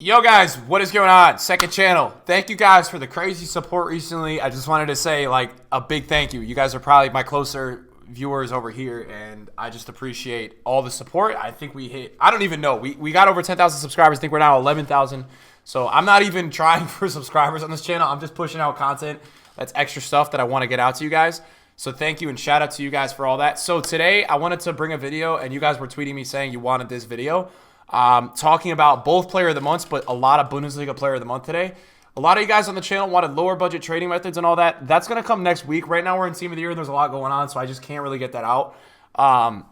Yo guys, what is going on? Second channel. Thank you guys for the crazy support recently. I just wanted to say like a big thank you. You guys are probably my closer viewers over here and I just appreciate all the support. I think we hit, I don't even know. We got over 10,000 subscribers. I think we're now 11,000. So I'm not even trying for subscribers on this channel. I'm just pushing out content. That's extra stuff that I want to get out to you guys. So thank you and shout out to you guys for all that. So today I wanted to bring a video and you guys were tweeting me saying you wanted this video. Talking about both player of the months, but a lot of Bundesliga player of the month today. A lot of you guys on the channel wanted lower budget trading methods and all that. That's going to come next week. Right now we're in team of the year and there's a lot going on, so I just can't really get that out.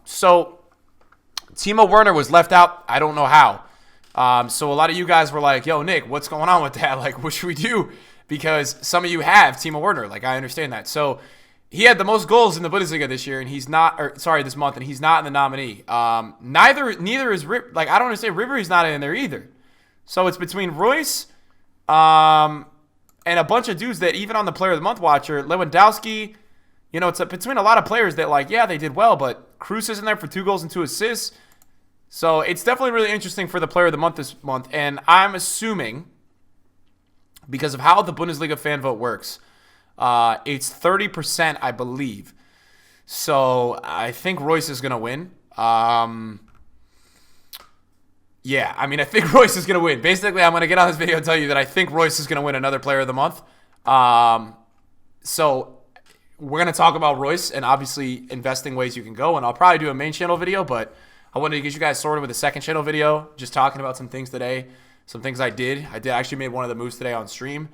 So Timo Werner was left out. I don't know how. So a lot of you guys were like, yo, Nick, what's going on with that? Like, what should we do? Because some of you have Timo Werner. Like, I understand that. So he had the most goals in the Bundesliga this year, and he's not, or sorry, this month, and he's not in the nominee. Neither is like I don't understand. Ribery's not in there either. So it's between Reus, and a bunch of dudes that even on the Player of the Month watcher, Lewandowski. You know, it's between a lot of players that like, yeah, they did well, but Reus is in there for 2 goals and 2 assists. So it's definitely really interesting for the Player of the Month this month, and I'm assuming because of how the Bundesliga fan vote works. It's 30%, I believe. So I think Reus is going to win. Yeah, I mean, I think Reus is going to win. Basically, I'm going to get on this video and tell you that I think Reus is going to win another Player of the Month. So we're going to talk about Reus and obviously investing ways you can go. And I'll probably do a main channel video, but I wanted to get you guys sorted with a second channel video, just talking about some things today, some things I did. I actually made one of the moves today on stream.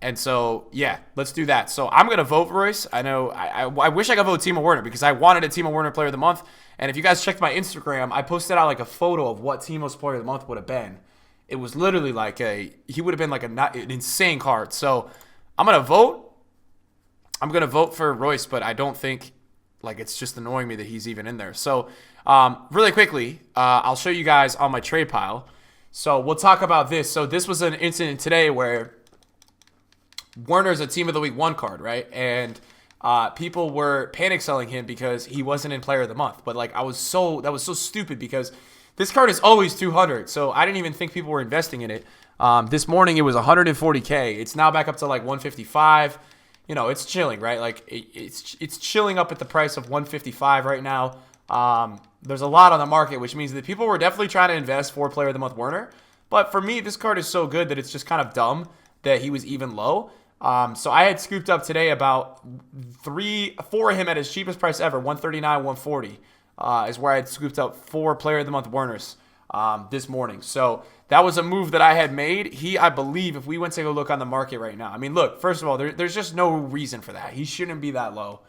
And so, yeah, let's do that. So I'm going to vote for Reus. I know I wish I could vote Timo Werner because I wanted a Timo Werner Player of the Month. And if you guys checked my Instagram, I posted out like a photo of what Timo's Player of the Month would have been. It was literally like he would have been like an insane card. So I'm going to vote. I'm going to vote for Reus, but I don't think, like, it's just annoying me that he's even in there. So, really quickly, I'll show you guys on my trade pile. So we'll talk about this. So this was an incident today where Werner's a Team of the Week 1 card, right? And people were panic selling him because he wasn't in Player of the Month. But like that was so stupid because this card is always 200. So I didn't even think people were investing in it. This morning it was 140K. It's now back up to like 155. You know, it's chilling, right? Like it's chilling up at the price of 155 right now. There's a lot on the market, which means that people were definitely trying to invest for Player of the Month Werner. But for me, this card is so good that it's just kind of dumb that he was even low. So I had scooped up today about 4 of him at his cheapest price ever, 139, 140, is where I had scooped up 4 Player of the Month Werners this morning. So that was a move that I had made. I believe, if we went to go look on the market right now, I mean, look, first of all, there's just no reason for that. He shouldn't be that low.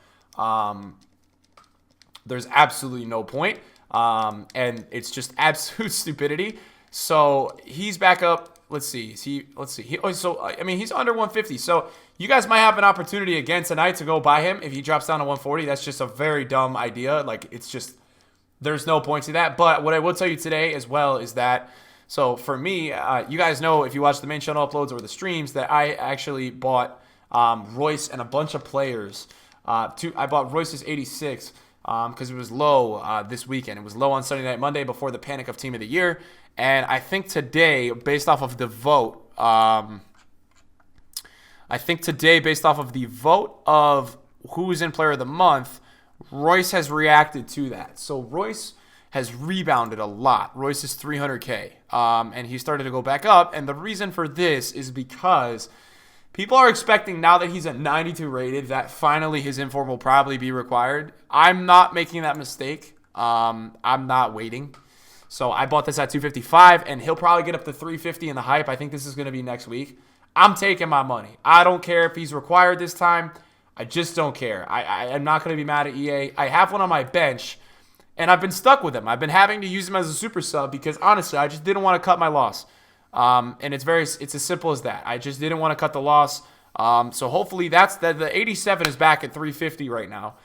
There's absolutely no point, and it's just absolute stupidity. So he's back up. Let's see. I mean, he's under 150. So you guys might have an opportunity again tonight to go buy him if he drops down to 140. That's just a very dumb idea. Like, it's just, there's no point to that. But what I will tell you today as well is that, so for me, you guys know if you watch the main channel uploads or the streams that I actually bought Reus and a bunch of players. I bought Reus's 86 because it was low this weekend. It was low on Sunday Night Monday before the panic of Team of the Year. And I think today, based off of the vote, of who is in Player of the Month, Reus has reacted to that. So Reus has rebounded a lot. Reus is 300K, and he started to go back up. And the reason for this is because people are expecting now that he's at 92 rated that finally his inform will probably be required. I'm not making that mistake. I'm not waiting. So I bought this at 255, and he'll probably get up to 350 in the hype. I think this is going to be next week. I'm taking my money. I don't care if he's required this time. I just don't care. I'm not going to be mad at EA. I have one on my bench, and I've been stuck with him. I've been having to use him as a super sub because, honestly, I just didn't want to cut my loss. And it's as simple as that. I just didn't want to cut the loss. So hopefully the 87 is back at 350 right now.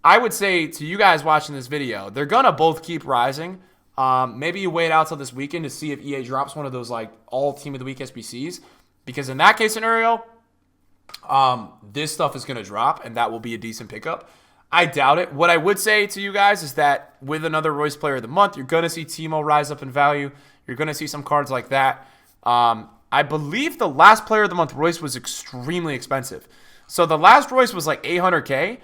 I would say to you guys watching this video, they're going to both keep rising. Maybe you wait out till this weekend to see if EA drops one of those like all Team of the Week SBCs, because in that case scenario, this stuff is going to drop and that will be a decent pickup. I doubt it. What I would say to you guys is that with another Reus Player of the Month, you're going to see Timo rise up in value. You're going to see some cards like that. I believe the last player of the month, Reus, was extremely expensive. So the last Reus was like 800K.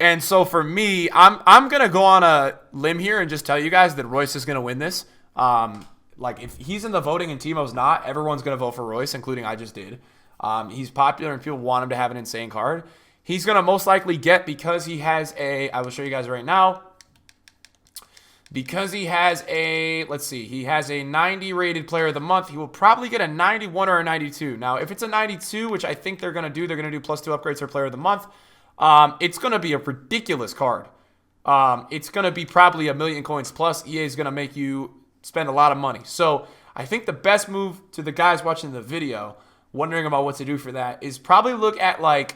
And so for me, I'm going to go on a limb here and just tell you guys that Reus is going to win this. Like if he's in the voting and Timo's not, everyone's going to vote for Reus, including I just did. He's popular and people want him to have an insane card. He's going to most likely get, because he has a, I will show you guys right now. Because he has a, let's see, he has a 90 rated player of the month, he will probably get a 91 or a 92. Now, if it's a 92, which I think they're going to do +2 upgrades for player of the month. It's going to be a ridiculous card. It's going to be probably 1 million coins plus. EA is going to make you spend a lot of money. So I think the best move to the guys watching the video, wondering about what to do for that, is probably look at like,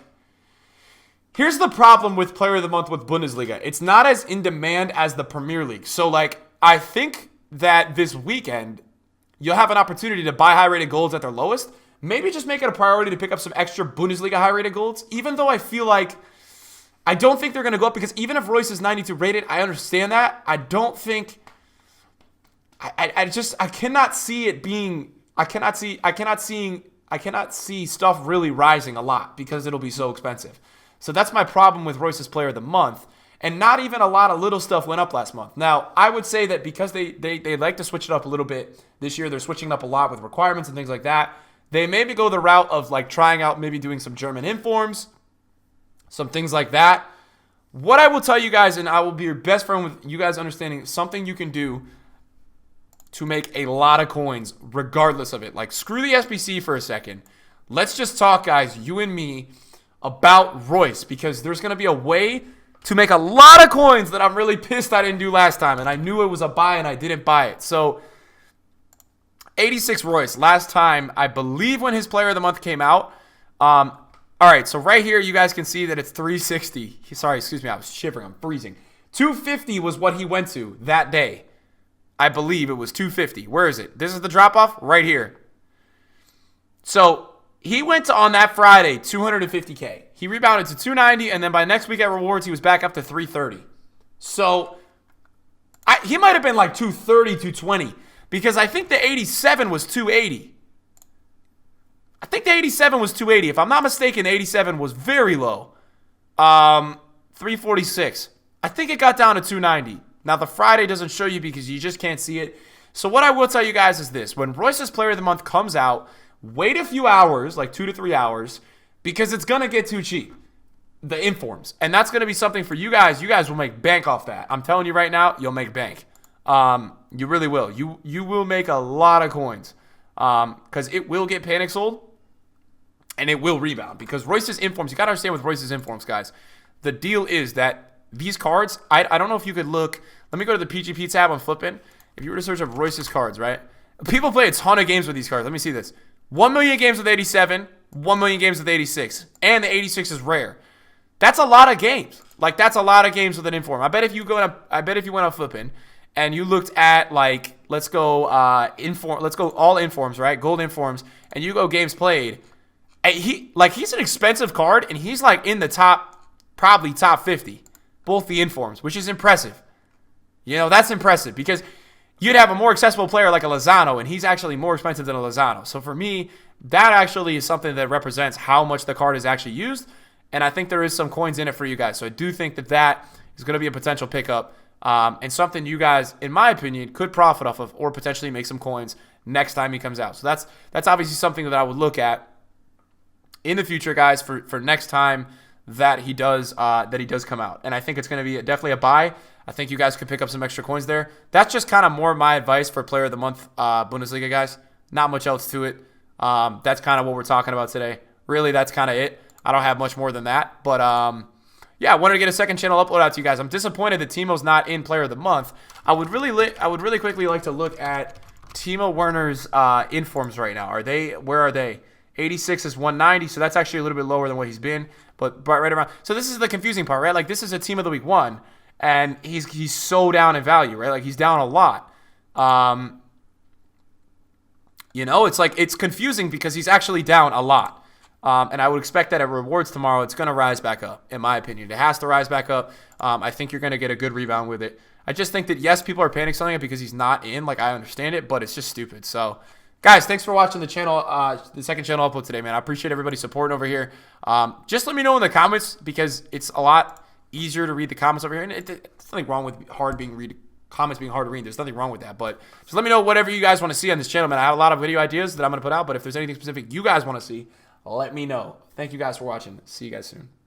here's the problem with player of the month with Bundesliga. It's not as in demand as the Premier League. So like, I think that this weekend, you'll have an opportunity to buy high-rated golds at their lowest. Maybe just make it a priority to pick up some extra Bundesliga high-rated golds, even though I feel like, I don't think they're going to go up, because even if Reus is 92 rated, I understand that. I don't think, I cannot see it being, I cannot see stuff really rising a lot because it'll be so expensive. So that's my problem with Reus's player of the month. And not even a lot of little stuff went up last month. Now, I would say that because they like to switch it up a little bit this year, they're switching it up a lot with requirements and things like that. They maybe go the route of like trying out, maybe doing some German informs, some things like that. What I will tell you guys, and I will be your best friend with you guys understanding, something you can do to make a lot of coins regardless of it. Like, screw the SBC for a second. Let's just talk, guys, you and me, about Reus, because there's going to be a way to make a lot of coins that I'm really pissed I didn't do last time, and I knew it was a buy and I didn't buy it. So 86 Reus last time, I believe, when his player of the month came out. All right, so right here you guys can see that it's 360. Sorry, excuse me, I was shivering, I'm freezing. 250 was what he went to that day. I believe it was 250. Where is it? This is the drop off right here. So he went to, on that Friday, 250K. He rebounded to 290, and then by next week at rewards, he was back up to 330. So he might have been like 230, 220, because I think the 87 was 280. I think the 87 was 280. If I'm not mistaken, the 87 was very low. 346. I think it got down to 290. Now, the Friday doesn't show you because you just can't see it. So what I will tell you guys is this. When Reus's player of the month comes out, wait a few hours, like 2 to 3 hours, because it's going to get too cheap, the informs. And that's going to be something for you guys. You guys will make bank off that. I'm telling you right now, you'll make bank. You really will. You will make a lot of coins because it will get panic sold and it will rebound. Because Reus's informs, you got to understand with Reus's informs, guys, the deal is that these cards, I don't know if you could look. Let me go to the PGP tab on Flippin'. If you were to search up Reus's cards, right? People play a ton of games with these cards. Let me see this. 1 million games with 87, 1 million games with 86, and the 86 is rare. That's a lot of games. Like, that's a lot of games with an inform. I bet if you went up Flippin' and you looked at, like, let's go all informs, right? Gold informs, and you go games played. And he's an expensive card, and he's like in the probably top 50, both the informs, which is impressive. You know, that's impressive because you'd have a more accessible player like a Lozano, and he's actually more expensive than a Lozano. So for me, that actually is something that represents how much the card is actually used, and I think there is some coins in it for you guys. So I do think that is going to be a potential pickup and something you guys, in my opinion, could profit off of or potentially make some coins next time he comes out. So that's obviously something that I would look at in the future, guys, for next time that he does come out. And I think it's going to be definitely a buy. I think you guys could pick up some extra coins there. That's just kind of more my advice for Player of the Month Bundesliga, guys. Not much else to it. That's kind of what we're talking about today. Really, that's kind of it. I don't have much more than that. But, yeah, I wanted to get a second channel upload out to you guys. I'm disappointed that Timo's not in Player of the Month. I would really quickly like to look at Timo Werner's informs right now. Where are they? 86 is 190, so that's actually a little bit lower than what he's been. But right around. So this is the confusing part, right? Like, this is a Team of the Week 1. And he's so down in value, right? Like, he's down a lot. You know, it's like, it's confusing because he's actually down a lot. And I would expect that at rewards tomorrow, it's going to rise back up, in my opinion. It has to rise back up. I think you're going to get a good rebound with it. I just think that, yes, people are panic selling it because he's not in. Like, I understand it, but it's just stupid. So, guys, thanks for watching the channel, the second channel upload today, man. I appreciate everybody supporting over here. Just let me know in the comments because it's a lot easier to read the comments over here. And there's nothing wrong with comments being hard to read. There's nothing wrong with that. But just let me know whatever you guys want to see on this channel, man. I have a lot of video ideas that I'm going to put out, but if there's anything specific you guys want to see, let me know. Thank you guys for watching. See you guys soon.